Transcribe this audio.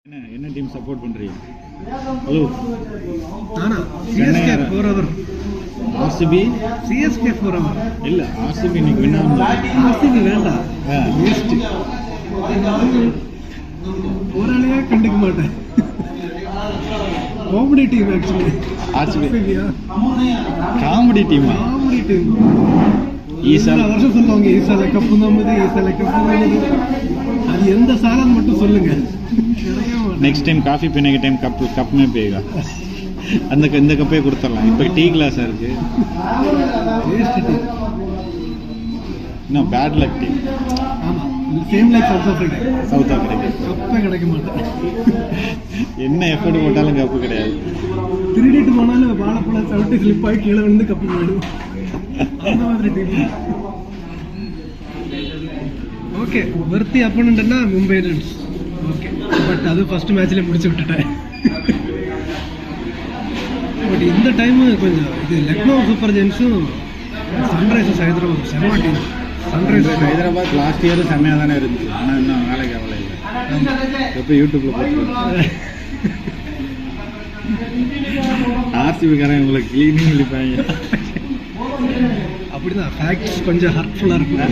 என்ன team support பண்றீங்க? Hello நானா CSK forever. RCB CSK forever. இல்ல ஆர்சிபி இன்னைக்கு வின் ஆகணும். ஆர்சிபி வேண்டாம், வேஸ்ட். ஒராளையே கண்டுக்க மாட்டேன். Comedy team actually RCB comedy டீமா? Comedy team. ஈசால வருஷம் சொல்லுவாங்க ஈசால கப்பு நம்புது, ஈசால கப்பு நம்புது. அது எந்த சாலம் மட்டும் சொல்லுங்க. नेक्स्ट टाइम काफ़ी पीने के टाइम कप में पिएगा. இந்த கப்பே கொடுத்துடலாம். இப்போ டீ கிளாஸாக இருக்கு. இன்னும் பேட் லக் டீம். ஆமாம், சேம் லைக் சவுத் ஆஃப்ரிக்கா. கப்பே கிடைக்க மாட்டேன். என்ன எஃபர்ட் போட்டாலும் கப்பு கிடையாது. திருடிட்டு போனாலும் வாழைப்பழம் சவுட்டி ஸ்லிப் ஆகி கீழே வந்து கப்பு போயிடும். அந்த மாதிரி டீம். ஓகே, வர்த்தி அப்போனன்ட்னா மும்பை இந்தியன்ஸ். ஓகே, பட் அது ஃபர்ஸ்ட் மேட்ச்லேயே முடிச்சு விட்டுட்டேன். பட் இந்த டைம் கொஞ்சம் இது லக்னோ சூப்பர் ஜெயின்ஸும் சன்ரைசர்ஸ் ஹைதராபாத் செம்ம team. Sunrisers Hyderabad last year செம்மையாக தானே இருந்துச்சு. ஆனால் இன்னும் வேலைக்கு அவ்வளோ இல்லை. எப்போ யூடியூப்பில் போட்டு ஆர்சிபிக்காரன் உங்களுக்கு கிளீனிங் இழிப்பாங்க. அப்படிதான் ஃபேக்ட்ஸ் கொஞ்சம் ஹர்ட்ஃபுல்லாக இருக்கும்.